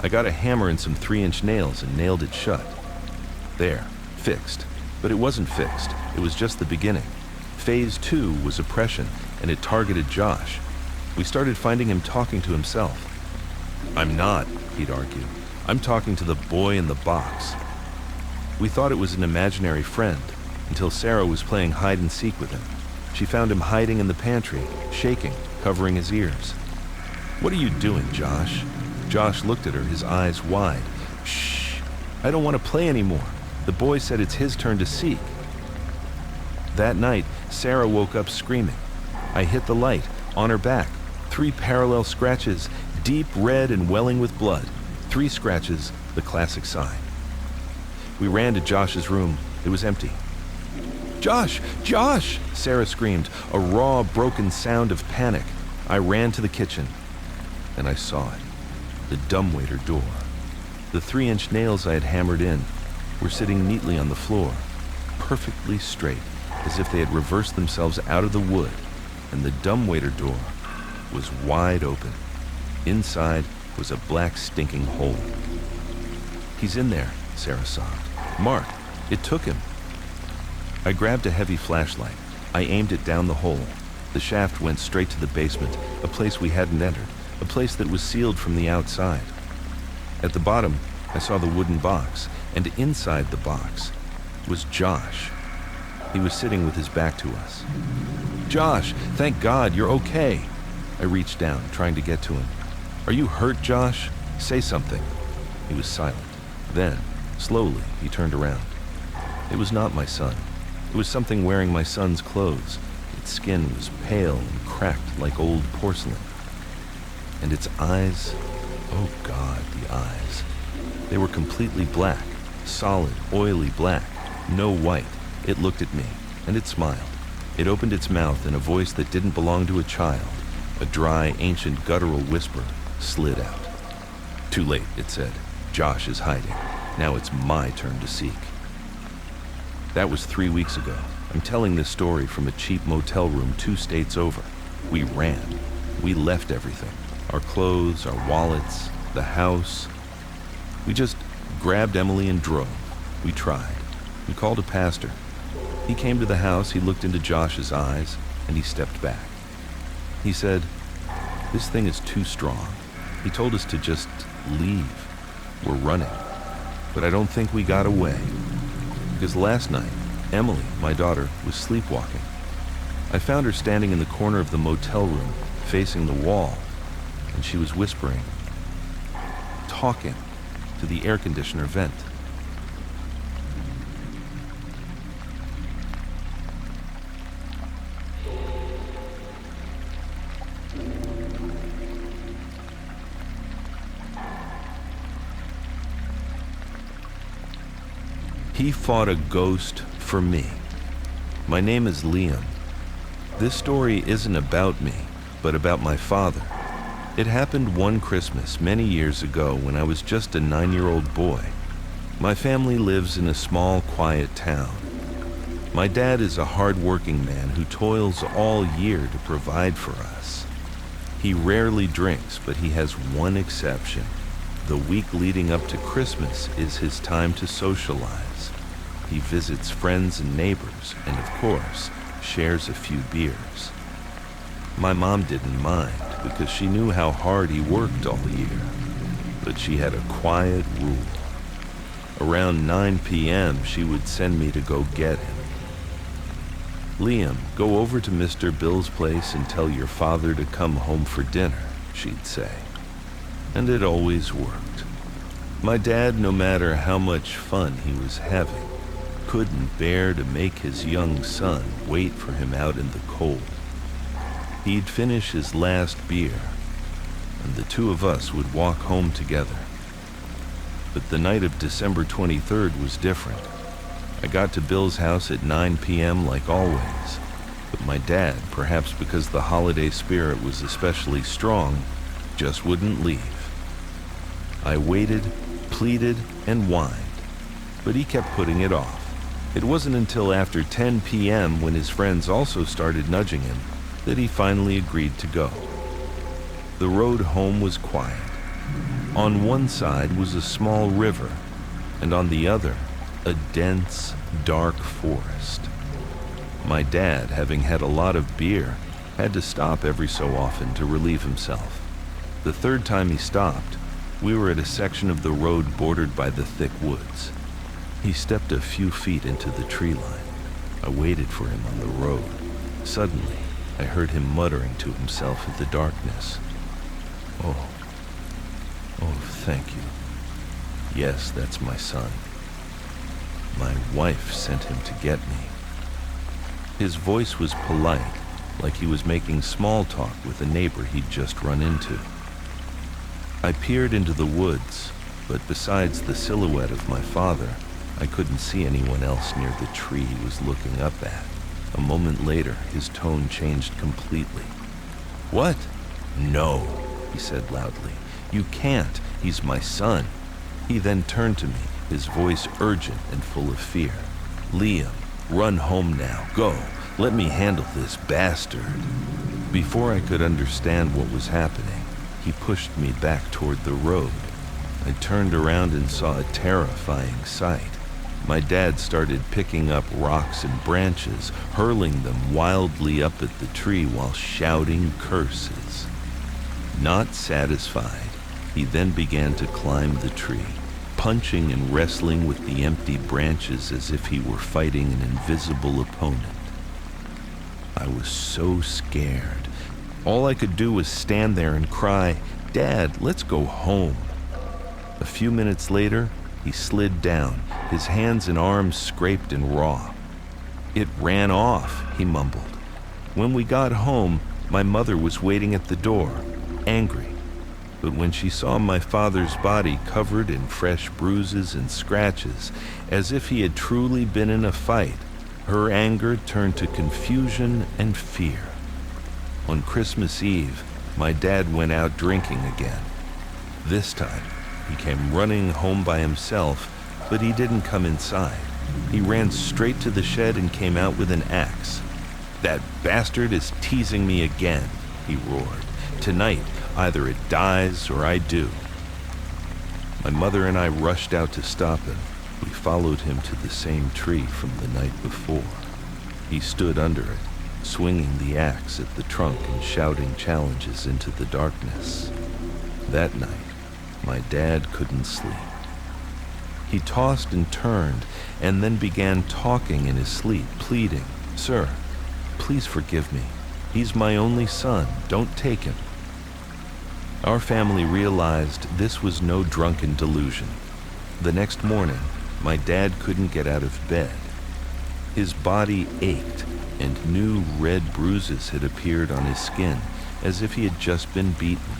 A: I got a hammer and some 3-inch nails and nailed it shut. There, fixed. But it wasn't fixed. It was just the beginning. Phase 2 was oppression, and it targeted Josh. We started finding him talking to himself. "I'm not," he'd argue. "I'm talking to the boy in the box." We thought it was an imaginary friend, until Sarah was playing hide and seek with him. She found him hiding in the pantry, shaking, covering his ears. "What are you doing, Josh?" Josh looked at her, his eyes wide. "Shh, I don't want to play anymore. The boy said it's his turn to seek." That night, Sarah woke up screaming. I hit the light, on her back, 3 parallel scratches, deep red and welling with blood. 3 scratches, the classic sign. We ran to Josh's room. It was empty. "Josh! Josh!" Sarah screamed, a raw, broken sound of panic. I ran to the kitchen, and I saw it. The dumbwaiter door. The 3-inch nails I had hammered in were sitting neatly on the floor, perfectly straight, as if they had reversed themselves out of the wood, and the dumbwaiter door was wide open. Inside was a black, stinking hole. "He's in there," Sarah sobbed. "Mark, it took him." I grabbed a heavy flashlight. I aimed it down the hole. The shaft went straight to the basement, a place we hadn't entered, a place that was sealed from the outside. At the bottom, I saw the wooden box, and inside the box was Josh. He was sitting with his back to us. "Josh, thank God, you're okay." I reached down, trying to get to him. "Are you hurt, Josh? Say something." He was silent. Then, slowly, he turned around. It was not my son. It was something wearing my son's clothes. Its skin was pale and cracked like old porcelain. And its eyes, oh God, the eyes. They were completely black, solid, oily black, no white. It looked at me, and it smiled. It opened its mouth, and a voice that didn't belong to a child, a dry, ancient, guttural whisper, slid out. "Too late," it said. "Josh is hiding. Now it's my turn to seek." That was 3 weeks ago. I'm telling this story from a cheap motel room 2 states over. We ran. We left everything. Our clothes, our wallets, the house. We just grabbed Emily and drove. We tried. We called a pastor. He came to the house, he looked into Josh's eyes, and he stepped back. He said, "This thing is too strong." He told us to just leave. We're running. But I don't think we got away. Because last night, Emily, my daughter, was sleepwalking. I found her standing in the corner of the motel room, facing the wall, and she was whispering, talking to the air conditioner vent. He fought a ghost for me. My name is Liam. This story isn't about me, but about my father. It happened one Christmas many years ago when I was just a 9-year-old boy. My family lives in a small, quiet town. My dad is a hard-working man who toils all year to provide for us. He rarely drinks, but he has one exception. The week leading up to Christmas is his time to socialize. He visits friends and neighbors, and of course, shares a few beers. My mom didn't mind because she knew how hard he worked all year, but she had a quiet rule. Around 9 p.m., she would send me to go get him. "Liam, go over to Mr. Bill's place and tell your father to come home for dinner," she'd say. And it always worked. My dad, no matter how much fun he was having, couldn't bear to make his young son wait for him out in the cold. He'd finish his last beer, and the 2 of us would walk home together. But the night of December 23rd was different. I got to Bill's house at 9 p.m. like always, but my dad, perhaps because the holiday spirit was especially strong, just wouldn't leave. I waited, pleaded, and whined, but he kept putting it off. It wasn't until after 10 p.m., when his friends also started nudging him, that he finally agreed to go. The road home was quiet. On one side was a small river, and on the other, a dense, dark forest. My dad, having had a lot of beer, had to stop every so often to relieve himself. The 3rd time he stopped, we were at a section of the road bordered by the thick woods. He stepped a few feet into the tree line. I waited for him on the road. Suddenly, I heard him muttering to himself in the darkness. Oh, thank you. Yes, that's my son. My wife sent him to get me. His voice was polite, like he was making small talk with a neighbor he'd just run into. I peered into the woods, but besides the silhouette of my father, I couldn't see anyone else near the tree he was looking up at. A moment later, his tone changed completely. What? No, he said loudly. You can't. He's my son. He then turned to me, his voice urgent and full of fear. Liam, run home now. Go. Let me handle this bastard. Before I could understand what was happening, he pushed me back toward the road. I turned around and saw a terrifying sight. My dad started picking up rocks and branches, hurling them wildly up at the tree while shouting curses. Not satisfied, he then began to climb the tree, punching and wrestling with the empty branches as if he were fighting an invisible opponent. I was so scared. All I could do was stand there and cry, "Dad, let's go home." A few minutes later, he slid down, his hands and arms scraped and raw. "It ran off," he mumbled. When we got home, my mother was waiting at the door, angry. But when she saw my father's body covered in fresh bruises and scratches, as if he had truly been in a fight, her anger turned to confusion and fear. On Christmas Eve, my dad went out drinking again. This time, he came running home by himself, but he didn't come inside. He ran straight to the shed and came out with an axe. "That bastard is teasing me again," he roared. "Tonight, either it dies or I do." My mother and I rushed out to stop him. We followed him to the same tree from the night before. He stood under it, swinging the axe at the trunk and shouting challenges into the darkness. That night, my dad couldn't sleep. He tossed and turned, and then began talking in his sleep, pleading, "Sir, please forgive me. He's my only son. Don't take him." Our family realized this was no drunken delusion. The next morning, my dad couldn't get out of bed. His body ached, and new red bruises had appeared on his skin, as if he had just been beaten.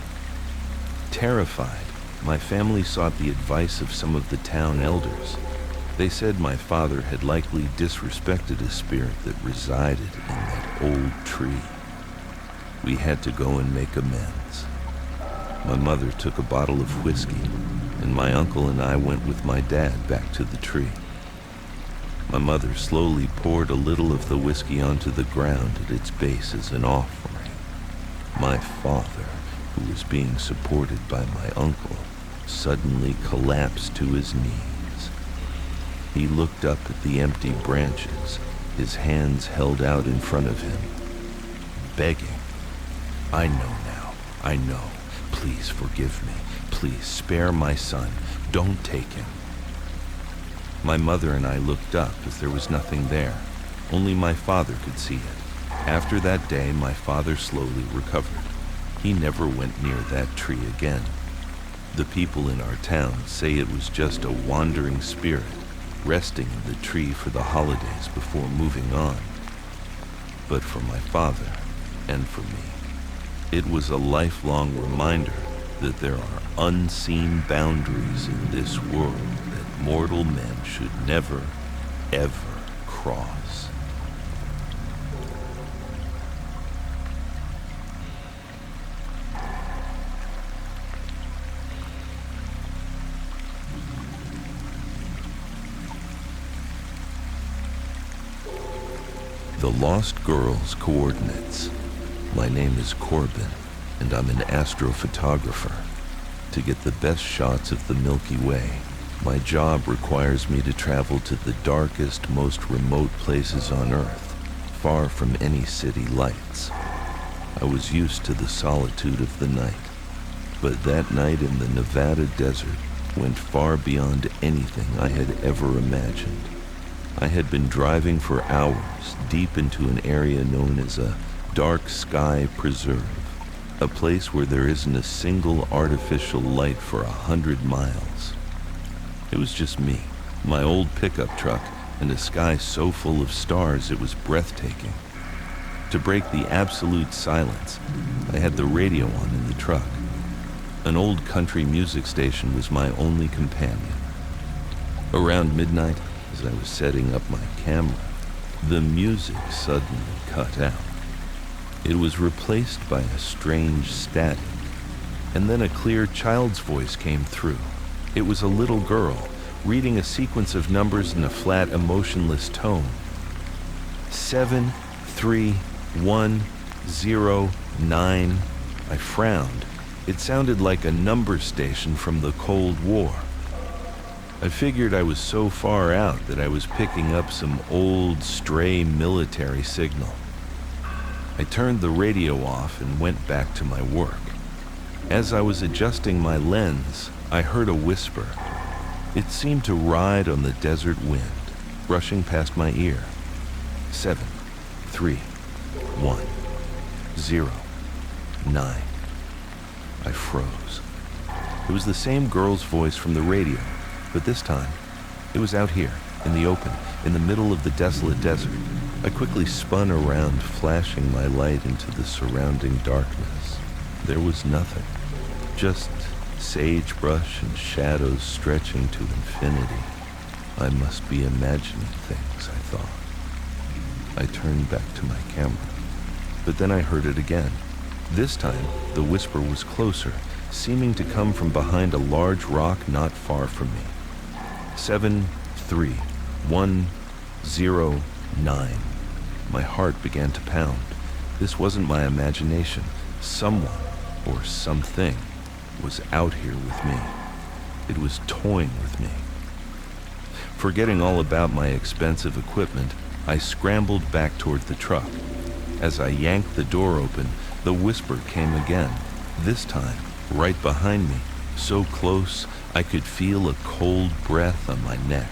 A: Terrified, my family sought the advice of some of the town elders. They said my father had likely disrespected a spirit that resided in that old tree. We had to go and make amends. My mother took a bottle of whiskey, and my uncle and I went with my dad back to the tree. My mother slowly poured a little of the whiskey onto the ground at its base as an offering. My father, who was being supported by my uncle, suddenly collapsed to his knees. He looked up at the empty branches, his hands held out in front of him, begging, "I know now, I know. Please forgive me. Please spare my son. Don't take him." My mother and I looked up as there was nothing there. Only my father could see it. After that day, my father slowly recovered. He never went near that tree again. The people in our town say it was just a wandering spirit, resting in the tree for the holidays before moving on. But for my father, and for me, it was a lifelong reminder that there are unseen boundaries in this world that mortal men should never, ever cross. The Lost Girl's coordinates. My name is Corbin, and I'm an astrophotographer. To get the best shots of the Milky Way, my job requires me to travel to the darkest, most remote places on Earth, far from any city lights. I was used to the solitude of the night, but that night in the Nevada desert went far beyond anything I had ever imagined. I had been driving for hours deep into an area known as a dark sky preserve, a place where there isn't a single artificial light for 100 miles. It was just me, my old pickup truck, and a sky so full of stars it was breathtaking. To break the absolute silence, I had the radio on in the truck. An old country music station was my only companion. Around midnight, as I was setting up my camera, the music suddenly cut out. It was replaced by a strange static, and then a clear child's voice came through. It was a little girl, reading a sequence of numbers in a flat, emotionless tone. 7, 3, 1, 0, 9. I frowned. It sounded like a number station from the Cold War. I figured I was so far out that I was picking up some old, stray military signal. I turned the radio off and went back to my work. As I was adjusting my lens, I heard a whisper. It seemed to ride on the desert wind, brushing past my ear. 7, 3, 1, 0, 9. I froze. It was the same girl's voice from the radio, but this time, it was out here, in the open, in the middle of the desolate desert. I quickly spun around, flashing my light into the surrounding darkness. There was nothing, just sagebrush and shadows stretching to infinity. I must be imagining things, I thought. I turned back to my camera, but then I heard it again. This time, the whisper was closer, seeming to come from behind a large rock not far from me. 7, 3, 1, 0, 9. My heart began to pound. This wasn't my imagination. Someone, or something, was out here with me. It was toying with me. Forgetting all about my expensive equipment, I scrambled back toward the truck. As I yanked the door open, the whisper came again, this time right behind me, so close I could feel a cold breath on my neck.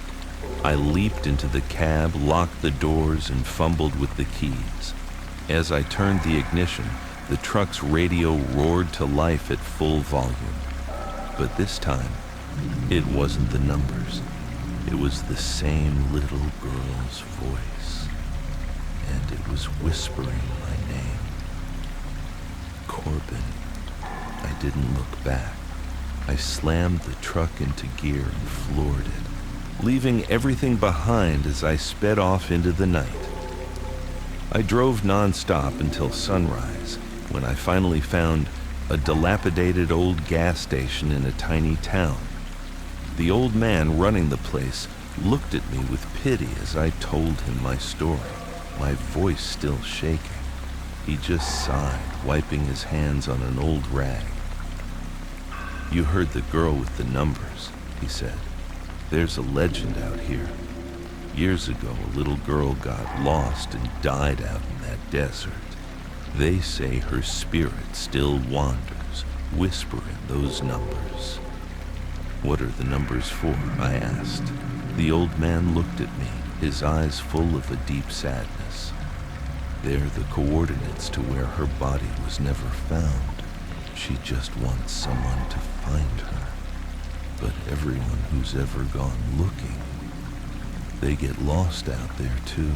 A: I leaped into the cab, locked the doors, and fumbled with the keys. As I turned the ignition, the truck's radio roared to life at full volume. But this time, it wasn't the numbers. It was the same little girl's voice, and it was whispering my name. Corbin. I didn't look back. I slammed the truck into gear and floored it, leaving everything behind as I sped off into the night. I drove nonstop until sunrise, when I finally found a dilapidated old gas station in a tiny town. The old man running the place looked at me with pity as I told him my story, my voice still shaking. He just sighed, wiping his hands on an old rag. "You heard the girl with the numbers," he said. "There's a legend out here. Years ago, a little girl got lost and died out in that desert. They say her spirit still wanders, whispering those numbers." "What are the numbers for?" I asked. The old man looked at me, his eyes full of a deep sadness. "They're the coordinates to where her body was never found. She just wants someone to find her. But everyone who's ever gone looking, they get lost out there too."